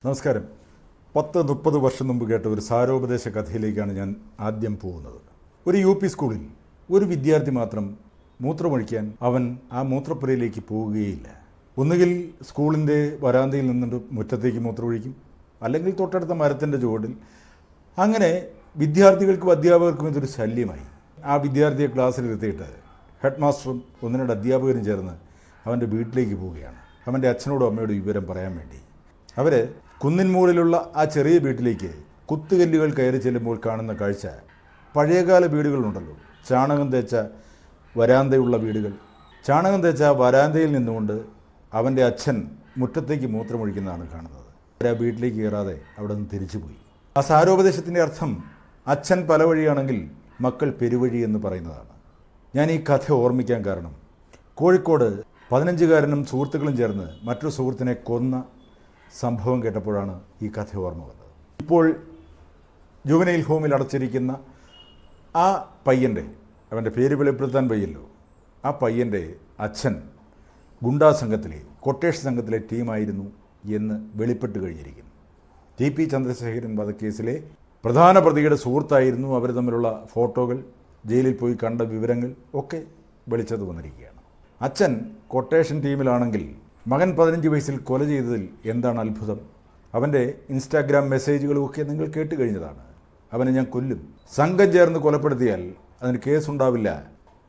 നമസ്കാരം. 10-30 വർഷം മുമ്പ് കേട്ട ഒരു സാരോപദേശ കഥയിലേക്കാണ് ഞാൻ ആദ്യം പോകുന്നത്. ഒരു UP സ്കൂളിൽ ഒരു വിദ്യാർത്ഥി മാത്രം മൂത്രമൊഴിക്കാൻ അവൻ ആ മൂത്രപ്പുരയിലേക്ക് പോവുകയില്ല. ഒന്നുകിൽ സ്കൂളിൻ്റെ വരാന്തയിൽ നിന്നിട്ട് മുറ്റത്തേക്ക് മൂത്രമൊഴിക്കും, അല്ലെങ്കിൽ തൊട്ടടുത്ത മരത്തിൻ്റെ ചുവട്ടിൽ. അങ്ങനെ വിദ്യാർത്ഥികൾക്കും അധ്യാപകർക്കും ഇതൊരു ശല്യമായി. ആ വിദ്യാർത്ഥിയെ ക്ലാസ്സിലിരുത്തിയിട്ട് ഹെഡ് മാസ്റ്ററും 1-2 അധ്യാപകരും ചേർന്ന് അവൻ്റെ വീട്ടിലേക്ക് പോവുകയാണ്, അവൻ്റെ അച്ഛനോടും അമ്മയോടും വിവരം പറയാൻ വേണ്ടി. അവർ കുന്നിൻമൂളിലുള്ള ആ ചെറിയ വീട്ടിലേക്ക് കുത്തുകല്ലുകൾ കയറി ചെല്ലുമ്പോൾ കാണുന്ന കാഴ്ച, പഴയകാല വീടുകളുണ്ടല്ലോ, ചാണകം തേച്ച വരാന്തയുള്ള വീടുകൾ. ചാണകം തേച്ച ആ വരാന്തയിൽ നിന്നുകൊണ്ട് അവൻ്റെ അച്ഛൻ മുറ്റത്തേക്ക് മൂത്രമൊഴിക്കുന്നതാണ് കാണുന്നത്. ആ വീട്ടിലേക്ക് കയറാതെ അവിടെ നിന്ന് തിരിച്ചുപോയി. ആ സാരോപദേശത്തിൻ്റെ അർത്ഥം അച്ഛൻ പല വഴിയാണെങ്കിൽ മക്കൾ പെരുവഴി എന്ന് പറയുന്നതാണ്. ഞാൻ ഈ കഥ ഓർമ്മിക്കാൻ കാരണം, കോഴിക്കോട് 15-കാരനും സുഹൃത്തുക്കളും ചേർന്ന് മറ്റൊരു സുഹൃത്തിനെ കൊന്ന സംഭവം കേട്ടപ്പോഴാണ് ഈ കഥ ഓർമ്മ വന്നത്. ഇപ്പോൾ ജുവനൈൽ ഹോമിൽ അടച്ചിരിക്കുന്ന ആ പയ്യൻ്റെ, അവൻ്റെ പേര് വെളിപ്പെടുത്താൻ വയ്യല്ലോ, ആ പയ്യൻ്റെ അച്ഛൻ ഗുണ്ടാ സംഘത്തിലെ, കൊട്ടേഷൻ സംഘത്തിലെ ടീമായിരുന്നു എന്ന് വെളിപ്പെട്ട് കഴിഞ്ഞിരിക്കുന്നു. TP ചന്ദ്രശേഖരൻ വധക്കേസിലെ പ്രധാന പ്രതിയുടെ സുഹൃത്തായിരുന്നു. അവർ തമ്മിലുള്ള ഫോട്ടോകൾ, ജയിലിൽ പോയി കണ്ട വിവരങ്ങൾ ഒക്കെ വെളിച്ചത്ത് വന്നിരിക്കുകയാണ്. അച്ഛൻ കൊട്ടേഷൻ ടീമിലാണെങ്കിൽ മകൻ 15 വയസ്സിൽ കൊല ചെയ്തതിൽ എന്താണ് അത്ഭുതം? അവൻ്റെ ഇൻസ്റ്റാഗ്രാം മെസ്സേജുകളും ഒക്കെ നിങ്ങൾ കേട്ട് കഴിഞ്ഞതാണ്. അവനെ ഞാൻ കൊല്ലും, സംഘം ചേർന്ന് കൊലപ്പെടുത്തിയാൽ അതിന് കേസുണ്ടാവില്ല,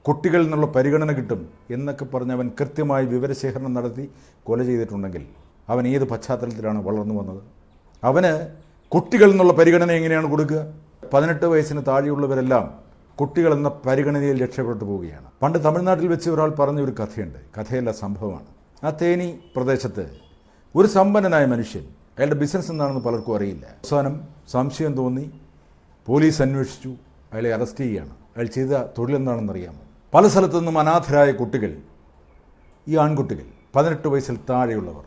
കുട്ടികളിൽ നിന്നുള്ള പരിഗണന കിട്ടും എന്നൊക്കെ പറഞ്ഞ് അവൻ കൃത്യമായി വിവരശേഖരണം നടത്തി കൊല ചെയ്തിട്ടുണ്ടെങ്കിൽ അവൻ ഏത് പശ്ചാത്തലത്തിലാണ് വളർന്നു വന്നത്? അവന് കുട്ടികളിൽ നിന്നുള്ള പരിഗണന എങ്ങനെയാണ് കൊടുക്കുക? 18 വയസ്സിന് താഴെയുള്ളവരെല്ലാം കുട്ടികളെന്ന പരിഗണനയിൽ രക്ഷപ്പെട്ടു പോവുകയാണ്. പണ്ട് തമിഴ്നാട്ടിൽ വെച്ച് ഒരാൾ പറഞ്ഞൊരു കഥയുണ്ട്, കഥയല്ല സംഭവമാണ്. ആ തേനി പ്രദേശത്ത് ഒരു സമ്പന്നനായ മനുഷ്യൻ, അയാളുടെ ബിസിനസ് എന്താണെന്ന് പലർക്കും അറിയില്ല. അവസാനം സംശയം തോന്നി പോലീസ് അന്വേഷിച്ചു, അയാളെ അറസ്റ്റ് ചെയ്യുകയാണ്. അയാൾ ചെയ്ത തൊഴിലെന്താണെന്നറിയാമോ? പല സ്ഥലത്തു നിന്നും അനാഥരായ കുട്ടികൾ, ഈ ആൺകുട്ടികൾ 18 വയസ്സിൽ താഴെയുള്ളവർ,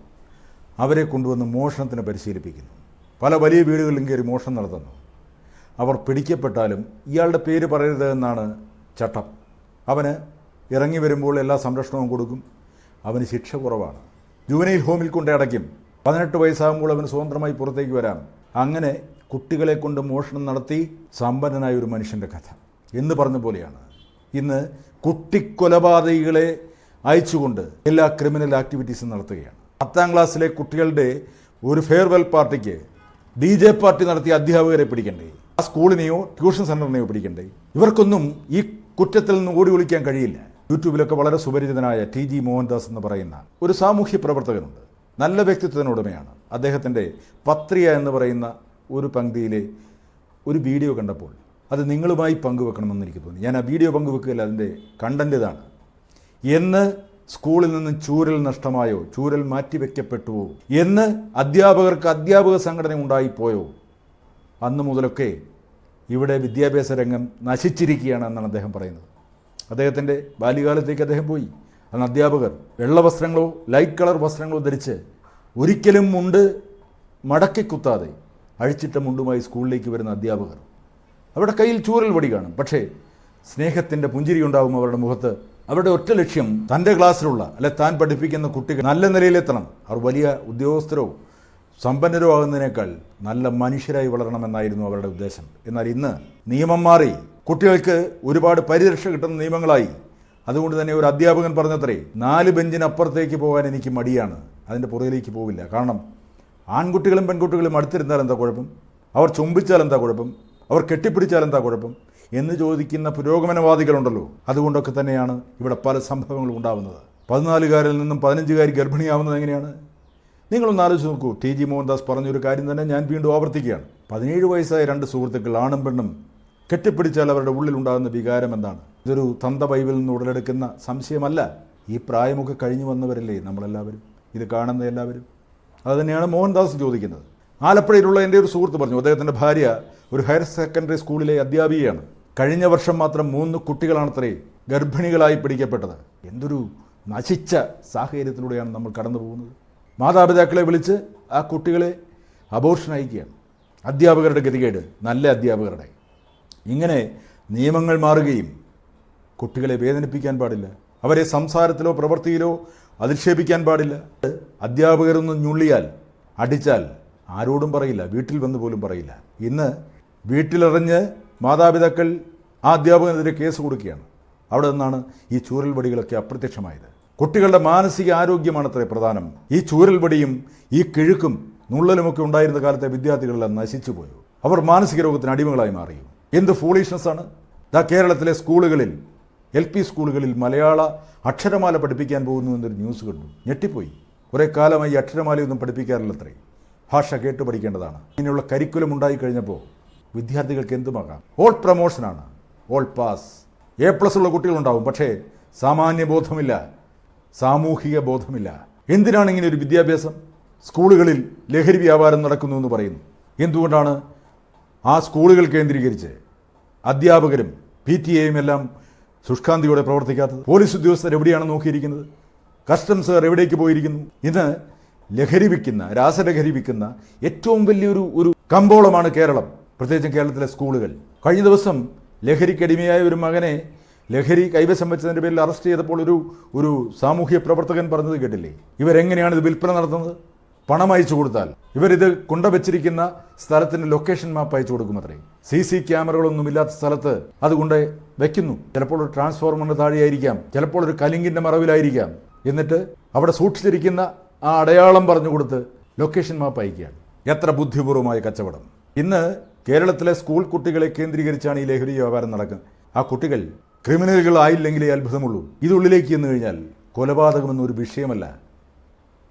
അവരെ കൊണ്ടുവന്ന് മോഷണത്തിന് പരിശീലിപ്പിക്കുന്നു. പല വലിയ വീടുകളിലും കയറി മോഷണം നടത്തുന്നു. അവർ പിടിക്കപ്പെട്ടാലും ഇയാളുടെ പേര് പറയരുത് എന്നാണ് ചട്ടം. അവന് ഇറങ്ങി വരുമ്പോൾ എല്ലാ സംരക്ഷണവും കൊടുക്കും. അവന് ശിക്ഷ കുറവാണ്. ജുവനൈൽ ഹോമിൽ കൊണ്ട് അടയ്ക്കും. 18 വയസ്സാകുമ്പോൾ അവന് സ്വതന്ത്രമായി പുറത്തേക്ക് വരാം. അങ്ങനെ കുട്ടികളെ കൊണ്ട് മോഷണം നടത്തി സമ്പന്നനായ ഒരു മനുഷ്യൻ്റെ കഥ എന്ന് പറഞ്ഞ പോലെയാണ് ഇന്ന് കുട്ടിക്കൊലപാതകികളെ അയച്ചുകൊണ്ട് എല്ലാ ക്രിമിനൽ ആക്ടിവിറ്റീസും നടത്തുകയാണ്. 10ാം ക്ലാസ്സിലെ കുട്ടികളുടെ ഒരു ഫെയർവെൽ പാർട്ടിക്ക് DJ പാർട്ടി നടത്തിയ അധ്യാപകരെ പിടിക്കണ്ടേ? ആ സ്കൂളിനെയോ ട്യൂഷൻ സെൻ്ററിനെയോ പിടിക്കണ്ടേ? ഇവർക്കൊന്നും ഈ കുറ്റത്തിൽ നിന്ന് ഓടി ഒളിക്കാൻ കഴിയില്ല. യൂട്യൂബിലൊക്കെ വളരെ സുപരിചിതനായ TG മോഹൻദാസ് എന്ന് പറയുന്ന ഒരു സാമൂഹ്യ പ്രവർത്തകനുണ്ട്. നല്ല വ്യക്തിത്വത്തിനുടമയാണ്. അദ്ദേഹത്തിൻ്റെ പത്രിക എന്ന് പറയുന്ന ഒരു പങ്ക്തിയിലെ ഒരു വീഡിയോ കണ്ടപ്പോൾ അത് നിങ്ങളുമായി പങ്കുവെക്കണമെന്ന് എനിക്ക് തോന്നി. ഞാൻ ആ വീഡിയോ പങ്കുവെക്കുകയില്ല, അതിൻ്റെ കണ്ടന്റ് ഇതാണ്. എന്ന് സ്കൂളിൽ നിന്ന് ചൂരൽ നഷ്ടമായോ, ചൂരൽ മാറ്റിവെക്കപ്പെട്ടുവോ എന്ന് അധ്യാപകർക്ക് അധ്യാപക സംഘടന ഉണ്ടായിപ്പോയോ, അന്ന് മുതലൊക്കെ ഇവിടെ വിദ്യാഭ്യാസ രംഗം നശിച്ചിരിക്കുകയാണ് എന്നാണ് അദ്ദേഹം പറയുന്നത്. അദ്ദേഹത്തിൻ്റെ ബാല്യകാലത്തേക്ക് അദ്ദേഹം പോയി. അന്ന് അധ്യാപകർ വെള്ള വസ്ത്രങ്ങളോ ലൈറ്റ് കളർ വസ്ത്രങ്ങളോ ധരിച്ച്, ഒരിക്കലും മുണ്ട് മടക്കി കുത്താതെ അഴിച്ചിട്ട മുണ്ടുമായി സ്കൂളിലേക്ക് വരുന്ന അധ്യാപകർ, അവരുടെ കയ്യിൽ ചൂരൽ വടി കാണും, പക്ഷേ സ്നേഹത്തിൻ്റെ പുഞ്ചിരി ഉണ്ടാകും അവരുടെ മുഖത്ത്. അവരുടെ ഒറ്റ ലക്ഷ്യം തൻ്റെ ക്ലാസ്സിലുള്ള അല്ലെ താൻ പഠിപ്പിക്കുന്ന കുട്ടികൾ നല്ല നിലയിലെത്തണം. അവർ വലിയ ഉദ്യോഗസ്ഥരോ സമ്പന്നരോ ആകുന്നതിനേക്കാൾ നല്ല മനുഷ്യരായി വളരണമെന്നായിരുന്നു അവരുടെ ഉദ്ദേശം. എന്നാൽ ഇന്ന് നിയമം മാറി, കുട്ടികൾക്ക് ഒരുപാട് പരിരക്ഷ കിട്ടുന്ന നിയമങ്ങളായി. അതുകൊണ്ട് തന്നെ ഒരു അധ്യാപകൻ പറഞ്ഞത്രേ, 4 ബെഞ്ചിനപ്പുറത്തേക്ക് പോകാൻ എനിക്ക് മടിയാണ്, അതിൻ്റെ പുറകിലേക്ക് പോവില്ല. കാരണം ആൺകുട്ടികളും പെൺകുട്ടികളും അടുത്തിരുന്നാൽ എന്താ കുഴപ്പം? അവർ ചുംബിച്ചാൽ എന്താ കുഴപ്പം? അവർ കെട്ടിപ്പിടിച്ചാൽ എന്താ കുഴപ്പം എന്ന് ചോദിക്കുന്ന പുരോഗമനവാദികളുണ്ടല്ലോ. അതുകൊണ്ടൊക്കെ തന്നെയാണ് ഇവിടെ പല സംഭവങ്ങളും ഉണ്ടാകുന്നത്. 14-കാരിൽ നിന്നും 15-കാരി ഗർഭിണിയാവുന്നത് എങ്ങനെയാണ്? നിങ്ങളൊന്ന് ആലോചിച്ച് നോക്കൂ. TG മോഹൻദാസ് പറഞ്ഞൊരു കാര്യം തന്നെ ഞാൻ വീണ്ടും ആവർത്തിക്കുകയാണ്. 17 വയസ്സായ 2 സുഹൃത്തുക്കൾ, ആണും പെണ്ണും, കെട്ടിപ്പിടിച്ചാൽ അവരുടെ ഉള്ളിലുണ്ടാകുന്ന വികാരം എന്താണ്? ഇതൊരു തന്ത ബൈബിളിൽ നിന്ന് ഉടലെടുക്കുന്ന സംശയമല്ല. ഈ പ്രായമൊക്കെ കഴിഞ്ഞു വന്നവരല്ലേ നമ്മളെല്ലാവരും, ഇത് കാണുന്ന എല്ലാവരും. അതുതന്നെയാണ് മോഹൻദാസ് ചോദിക്കുന്നത്. ആലപ്പുഴയിലുള്ള എൻ്റെ ഒരു സുഹൃത്ത് പറഞ്ഞു, അദ്ദേഹത്തിൻ്റെ ഭാര്യ ഒരു ഹയർ സെക്കൻഡറി സ്കൂളിലെ അധ്യാപികയാണ്. കഴിഞ്ഞ വർഷം മാത്രം 3 കുട്ടികളാണത്രേ ഗർഭിണികളായി പിടിക്കപ്പെട്ടത്. എന്തൊരു നശിച്ച സാഹചര്യത്തിലൂടെയാണ് നമ്മൾ കടന്നു പോകുന്നത്. മാതാപിതാക്കളെ വിളിച്ച് ആ കുട്ടികളെ അബോർഷൻ അയക്കുകയാണ്. അധ്യാപകരുടെ ഗതികേട്, നല്ല അധ്യാപകരുടെ. ഇങ്ങനെ നിയമങ്ങൾ മാറുകയും കുട്ടികളെ വേദനിപ്പിക്കാൻ പാടില്ല, അവരെ സംസാരത്തിലോ പ്രവൃത്തിയിലോ അധിക്ഷേപിക്കാൻ പാടില്ല. അധ്യാപകരൊന്ന് ഞുള്ളിയാൽ, അടിച്ചാൽ ആരോടും പറയില്ല, വീട്ടിൽ വന്ന് പോലും പറയില്ല. ഇന്ന് വീട്ടിലെറിഞ്ഞ് മാതാപിതാക്കൾ ആ അധ്യാപകനെതിരെ കേസ് കൊടുക്കുകയാണ്. അവിടെ നിന്നാണ് ഈ ചൂരൽവടികളൊക്കെ അപ്രത്യക്ഷമായത്. കുട്ടികളുടെ മാനസിക ആരോഗ്യമാണത്രേ പ്രധാനം. ഈ ചൂരൽവടിയും ഈ കിഴുക്കും നുള്ളലുമൊക്കെ ഉണ്ടായിരുന്ന കാലത്തെ വിദ്യാർത്ഥികളെല്ലാം നശിച്ചുപോയി. അവർ മാനസിക രോഗത്തിന് അടിമകളായി മാറി. എന്ത് ഫൂളിഷ്നസ്സാണ്! കേരളത്തിലെ സ്കൂളുകളിൽ, LP സ്കൂളുകളിൽ മലയാള അക്ഷരമാല പഠിപ്പിക്കാൻ പോകുന്നു എന്നൊരു ന്യൂസ് കണ്ടു. ഞെട്ടിപ്പോയി. കുറേ കാലമായി അക്ഷരമാലയൊന്നും പഠിപ്പിക്കാറില്ലത്രേ. ഭാഷ കേട്ട് പഠിക്കേണ്ടതാണ്. ഇങ്ങനെയുള്ള കരിക്കുലം ഉണ്ടായിക്കഴിഞ്ഞപ്പോൾ വിദ്യാർത്ഥികൾക്ക് എന്തുമാകാം. ഓൾ പ്രമോഷനാണ്, ഓൾ പാസ്. A+ ഉള്ള കുട്ടികളുണ്ടാവും, പക്ഷേ സാമാന്യ ബോധമില്ല, സാമൂഹിക ബോധമില്ല. എന്തിനാണ് ഇങ്ങനെ ഒരു വിദ്യാഭ്യാസം? സ്കൂളുകളിൽ ലഹരി വ്യാപാരം നടക്കുന്നു എന്ന് പറയുന്നു. എന്തുകൊണ്ടാണ് ആ സ്കൂളുകൾ കേന്ദ്രീകരിച്ച് അധ്യാപകരും PTA എല്ലാം ശുഷ്കാന്തിയോടെ പ്രവർത്തിക്കാത്തത്? പോലീസ് ഉദ്യോഗസ്ഥർ എവിടെയാണ് നോക്കിയിരിക്കുന്നത്? കസ്റ്റംസുകാർ എവിടേക്ക് പോയിരിക്കുന്നു? ഇന്ന് ലഹരി വിൽക്കുന്ന, രാസലഹരി വിൽക്കുന്ന ഏറ്റവും വലിയൊരു കമ്പോളമാണ് കേരളം, പ്രത്യേകിച്ചും കേരളത്തിലെ സ്കൂളുകൾ. കഴിഞ്ഞ ദിവസം ലഹരിക്കടിമയായ ഒരു മകനെ ലഹരി കൈവശം വെച്ചതിൻ്റെ പേരിൽ അറസ്റ്റ് ചെയ്തപ്പോൾ ഒരു സാമൂഹ്യ പ്രവർത്തകൻ പറഞ്ഞത് കേട്ടില്ലേ? ഇവരെങ്ങനെയാണ് ഇത് വിൽപ്പന നടത്തുന്നത്? പണം അയച്ചു കൊടുത്താൽ ഇവരിത് കൊണ്ടുവച്ചിരിക്കുന്ന സ്ഥലത്തിന് ലൊക്കേഷൻ മാപ്പ് അയച്ചു കൊടുക്കുമത്രേ. CC ക്യാമറകളൊന്നും ഇല്ലാത്ത സ്ഥലത്ത് അതുകൊണ്ട് വയ്ക്കുന്നു. ചിലപ്പോൾ ഒരു ട്രാൻസ്ഫോർമറിന് താഴെയായിരിക്കാം, ചിലപ്പോൾ ഒരു കലിങ്കിൻ്റെ മറവിലായിരിക്കാം. എന്നിട്ട് അവിടെ സൂക്ഷിച്ചിരിക്കുന്ന ആ അടയാളം പറഞ്ഞു കൊടുത്ത് ലൊക്കേഷൻ മാപ്പ് അയക്കുകയാണ്. എത്ര ബുദ്ധിപൂർവമായ കച്ചവടം! ഇന്ന് കേരളത്തിലെ സ്കൂൾ കുട്ടികളെ കേന്ദ്രീകരിച്ചാണ് ഈ ലഹരി വ്യാപാരം നടക്കുന്നത്. ആ കുട്ടികൾ ക്രിമിനലുകളായില്ലെങ്കിലേ അത്ഭുതമുള്ളൂ. ഇതുള്ളിലേക്ക് ചെന്ന് കഴിഞ്ഞാൽ കൊലപാതകമെന്നൊരു വിഷയമല്ല.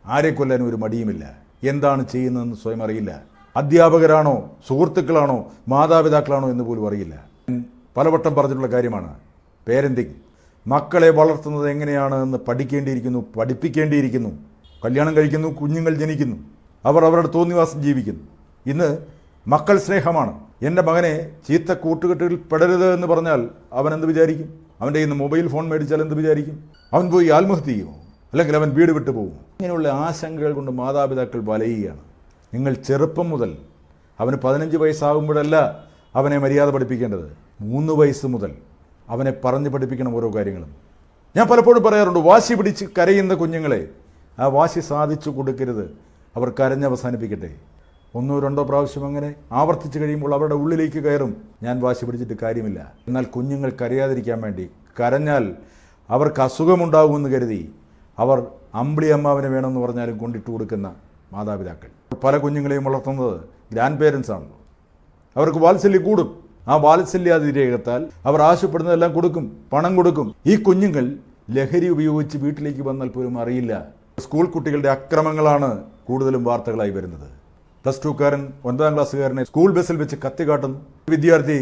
ആരെ കൊല്ലാനും ഒരു മടിയുമില്ല. എന്താണ് ചെയ്യുന്നതെന്ന് സ്വയം അറിയില്ല. അധ്യാപകരാണോ, സുഹൃത്തുക്കളാണോ, മാതാപിതാക്കളാണോ എന്ന് പോലും അറിയില്ല. പലവട്ടം പറഞ്ഞിട്ടുള്ള കാര്യമാണ് പേരൻറ്റിങ്. മക്കളെ വളർത്തുന്നത് എങ്ങനെയാണ് എന്ന് പഠിക്കേണ്ടിയിരിക്കുന്നു, പഠിപ്പിക്കേണ്ടിയിരിക്കുന്നു. കല്യാണം കഴിക്കുന്നു, കുഞ്ഞുങ്ങൾ ജനിക്കുന്നു, അവർ അവരുടെ തോന്നിവാസം ജീവിക്കുന്നു. ഇന്ന് മക്കൾ സ്നേഹമാണ്. എൻ്റെ മകനെ ചീത്ത കൂട്ടുകെട്ടുകളിൽ പെടരുത് എന്ന് പറഞ്ഞാൽ അവൻ എന്ത് വിചാരിക്കും? അവൻ്റെ ഇന്ന് മൊബൈൽ ഫോൺ മേടിച്ചാൽ എന്ത് വിചാരിക്കും? അവൻ പോയി ആത്മഹത്യ ചെയ്യുമോ? അല്ലെങ്കിൽ അവൻ വീട് വിട്ടു പോകും? ഇങ്ങനെയുള്ള ആശങ്കകൾ കൊണ്ട് മാതാപിതാക്കൾ വലയുകയാണ്. നിങ്ങൾ ചെറുപ്പം മുതൽ, അവന് 15 വയസ്സാകുമ്പോഴല്ല അവനെ മര്യാദ പഠിപ്പിക്കേണ്ടത്, 3 വയസ്സ് മുതൽ അവനെ പറഞ്ഞ് പഠിപ്പിക്കണം ഓരോ കാര്യങ്ങളും. ഞാൻ പലപ്പോഴും പറയാറുണ്ട്, വാശി പിടിച്ച് കരയുന്ന കുഞ്ഞുങ്ങളെ ആ വാശി സാധിച്ചു കൊടുക്കരുത്. അവർ കരഞ്ഞവസാനിപ്പിക്കട്ടെ. 1-2 പ്രാവശ്യം അങ്ങനെ ആവർത്തിച്ച് കഴിയുമ്പോൾ അവരുടെ ഉള്ളിലേക്ക് കയറും, ഞാൻ വാശി പിടിച്ചിട്ട് കാര്യമില്ല. എന്നാൽ കുഞ്ഞുങ്ങൾ കരയാതിരിക്കാൻ വേണ്ടി, കരഞ്ഞാൽ അവർക്ക് അസുഖമുണ്ടാകുമെന്ന് കരുതി അവർ അമ്പിളി അമ്മാവിനെ വേണമെന്ന് പറഞ്ഞാലും കൊണ്ടിട്ട് കൊടുക്കുന്ന മാതാപിതാക്കൾ. പല കുഞ്ഞുങ്ങളെയും വളർത്തുന്നത് ഗ്രാൻഡ് പേരൻസ് ആണല്ലോ. അവർക്ക് വാത്സല്യം കൂടും. ആ വാത്സല്യാതിരേകത്താൽ അവർ ആവശ്യപ്പെടുന്നതെല്ലാം കൊടുക്കും, പണം കൊടുക്കും. ഈ കുഞ്ഞുങ്ങൾ ലഹരി ഉപയോഗിച്ച് വീട്ടിലേക്ക് വന്നാൽ പോലും അറിയില്ല. സ്കൂൾ കുട്ടികളുടെ അക്രമങ്ങളാണ് കൂടുതലും വാർത്തകളായി വരുന്നത്. +2കാരൻ 9ാം ക്ലാസ്സുകാരനെ സ്കൂൾ ബസ്സിൽ വെച്ച് കത്തി കാട്ടുന്നു. വിദ്യാർത്ഥി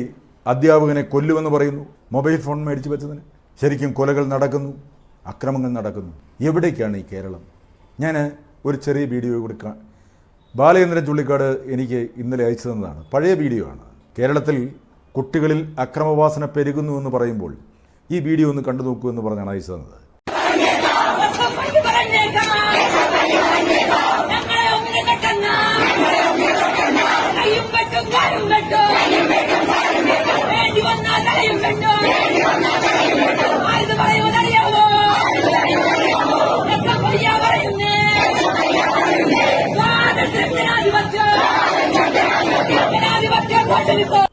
അധ്യാപകനെ കൊല്ലുമെന്ന് പറയുന്നു, മൊബൈൽ ഫോൺ മേടിച്ച് വെച്ചതിന്. ശരിക്കും കൊലകൾ നടക്കുന്നു, അക്രമങ്ങൾ നടക്കുന്നു. എവിടേക്കാണ് ഈ കേരളം? ഞാൻ ഒരു ചെറിയ വീഡിയോ കൊടുക്കാം. ബാലചന്ദ്രൻ ചുള്ളിക്കാട് എനിക്ക് ഇന്നലെ അയച്ചു തന്നതാണ്. പഴയ വീഡിയോ ആണ്. കേരളത്തിൽ കുട്ടികളിൽ അക്രമവാസന പെരുകുന്നു എന്ന് പറയുമ്പോൾ ഈ വീഡിയോ ഒന്ന് കണ്ടു നോക്കൂ എന്ന് പറഞ്ഞാണ് അയച്ചു തന്നത്.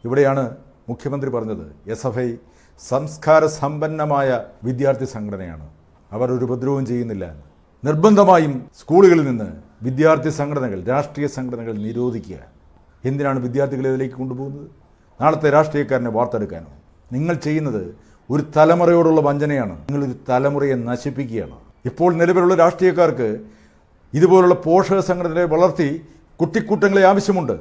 ഇവിടെയാണ് മുഖ്യമന്ത്രി പറഞ്ഞത് SFI സംസ്കാര സമ്പന്നമായ വിദ്യാർത്ഥി സംഘടനയാണ്, അവർ ഒരു ഉപദ്രവവും ചെയ്യുന്നില്ല. നിർബന്ധമായും സ്കൂളുകളിൽ നിന്ന് വിദ്യാർത്ഥി സംഘടനകൾ, രാഷ്ട്രീയ സംഘടനകൾ നിരോധിക്കുക. എന്തിനാണ് വിദ്യാർത്ഥികളെ ഇതിലേക്ക് കൊണ്ടുപോകുന്നത്? നാളത്തെ രാഷ്ട്രീയക്കാരനെ വാർത്തെടുക്കാനോ? നിങ്ങൾ ചെയ്യുന്നത് ഒരു തലമുറയോടുള്ള വഞ്ചനയാണ്. നിങ്ങളൊരു തലമുറയെ നശിപ്പിക്കുകയാണ്. ഇപ്പോൾ നിലവിലുള്ള രാഷ്ട്രീയക്കാർക്ക് ഇതുപോലുള്ള പോഷക സംഘടനയെ വളർത്തി കുട്ടിക്കൂട്ടങ്ങളെ ആവശ്യമുണ്ട്.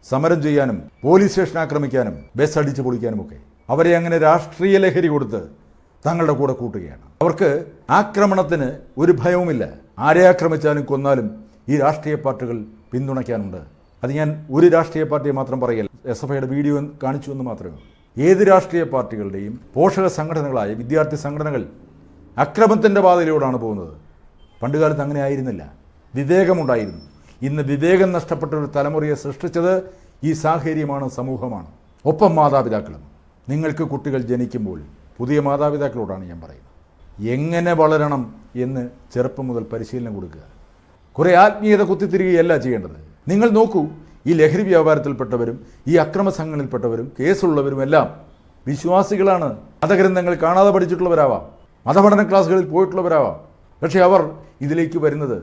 സമരം ചെയ്യാനും പോലീസ് സ്റ്റേഷൻ ആക്രമിക്കാനും ബസ് അടിച്ചു പൊളിക്കാനുമൊക്കെ. അവരെ അങ്ങനെ രാഷ്ട്രീയ ലഹരി കൊടുത്ത് തങ്ങളുടെ കൂടെ കൂട്ടുകയാണ്. അവർക്ക് ആക്രമണത്തിന് ഒരു ഭയവുമില്ല. ആരെ ആക്രമിച്ചാലും കൊന്നാലും ഈ രാഷ്ട്രീയ പാർട്ടികൾ പിന്തുണയ്ക്കാനുണ്ട്. അത് ഞാൻ ഒരു രാഷ്ട്രീയ പാർട്ടിയെ മാത്രം പറയല്ല, SFIയുടെ വീഡിയോ കാണിച്ചു എന്ന് മാത്രമേ ഉള്ളൂ. ഏത് രാഷ്ട്രീയ പാർട്ടികളുടെയും പോഷക സംഘടനകളായ വിദ്യാർത്ഥി സംഘടനകൾ അക്രമത്തിൻ്റെ പാതയിലൂടെയാണ് പോകുന്നത്. പണ്ടുകാലത്ത് അങ്ങനെ ആയിരുന്നില്ല, വിവേകമുണ്ടായിരുന്നു. ഇന്ന് വിവേകം നഷ്ടപ്പെട്ട ഒരു തലമുറയെ സൃഷ്ടിച്ചത് ഈ സാഹചര്യമാണ്, സമൂഹമാണ്. ഒപ്പം മാതാപിതാക്കളും. നിങ്ങൾക്ക് കുട്ടികൾ ജനിക്കുമ്പോൾ പുതിയ മാതാപിതാക്കളോടാണ് ഞാൻ പറയുന്നത്, എങ്ങനെ വളരണം എന്ന് ചെറുപ്പം മുതൽ പരിശീലനം കൊടുക്കുക. കുറേ ആത്മീയത കുത്തിത്തിരികയല്ല ചെയ്യേണ്ടത്. നിങ്ങൾ നോക്കൂ, ഈ ലഹരി വ്യാപാരത്തിൽപ്പെട്ടവരും ഈ അക്രമ സംഘങ്ങളിൽപ്പെട്ടവരും കേസുള്ളവരും എല്ലാം വിശ്വാസികളാണ്. മതഗ്രന്ഥങ്ങൾ കാണാതെ പഠിച്ചിട്ടുള്ളവരാവാം, മതപഠന ക്ലാസ്സുകളിൽ പോയിട്ടുള്ളവരാവാം. പക്ഷേ അവർ ഇതിലേക്ക് വരുന്നത്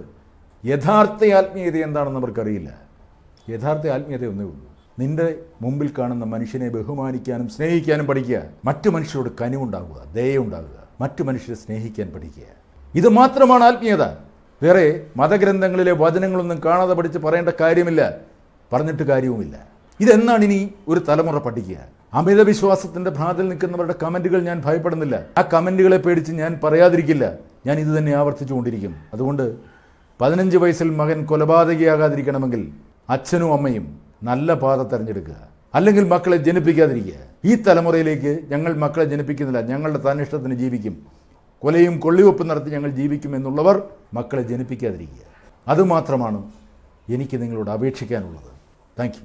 യഥാർത്ഥ ആത്മീയത എന്താണെന്ന് അവർക്കറിയില്ല. യഥാർത്ഥ ആത്മീയത ഒന്നേ ഉള്ളൂ, നിന്റെ മുമ്പിൽ കാണുന്ന മനുഷ്യനെ ബഹുമാനിക്കാനും സ്നേഹിക്കാനും പഠിക്കുക, മറ്റു മനുഷ്യരോട് കനിവുണ്ടാകുക, ദയയുണ്ടാകുക, മറ്റു മനുഷ്യരെ സ്നേഹിക്കാൻ പഠിക്കുക. ഇത് മാത്രമാണ് ആത്മീയത. വേറെ മതഗ്രന്ഥങ്ങളിലെ വചനങ്ങളൊന്നും കാണാതെ പഠിച്ച് പറയേണ്ട കാര്യമില്ല, പറഞ്ഞിട്ട് കാര്യവുമില്ല. ഇതെന്നാണ് ഇനി ഒരു തലമുറ പഠിക്കുക? അമിത വിശ്വാസത്തിൻ്റെ ഭ്രാന്തിൽ നിൽക്കുന്നവരുടെ കമൻറ്റുകൾ ഞാൻ ഭയപ്പെടുന്നില്ല. ആ കമൻറ്റുകളെ പേടിച്ച് ഞാൻ പറയാതിരിക്കില്ല. ഞാൻ ഇത് തന്നെ ആവർത്തിച്ചുകൊണ്ടിരിക്കും. അതുകൊണ്ട് 15 വയസ്സിൽ മകൻ കൊലപാതകയാകാതിരിക്കണമെങ്കിൽ അച്ഛനും അമ്മയും നല്ല പാത തിരഞ്ഞെടുക്കുക, അല്ലെങ്കിൽ മക്കളെ ജനിപ്പിക്കാതിരിക്കുക. ഈ തലമുറയിലേക്ക് ഞങ്ങൾ മക്കളെ ജനിപ്പിക്കുന്നില്ല, ഞങ്ങളുടെ തന്നിഷ്ടത്തിന് ജീവിക്കും, കൊലയും കൊള്ളിവെപ്പും നടത്തി ഞങ്ങൾ ജീവിക്കും എന്നുള്ളവർ മക്കളെ ജനിപ്പിക്കാതിരിക്കുക. അതുമാത്രമാണ് എനിക്ക് നിങ്ങളോട് അപേക്ഷിക്കാനുള്ളത്. Thank you.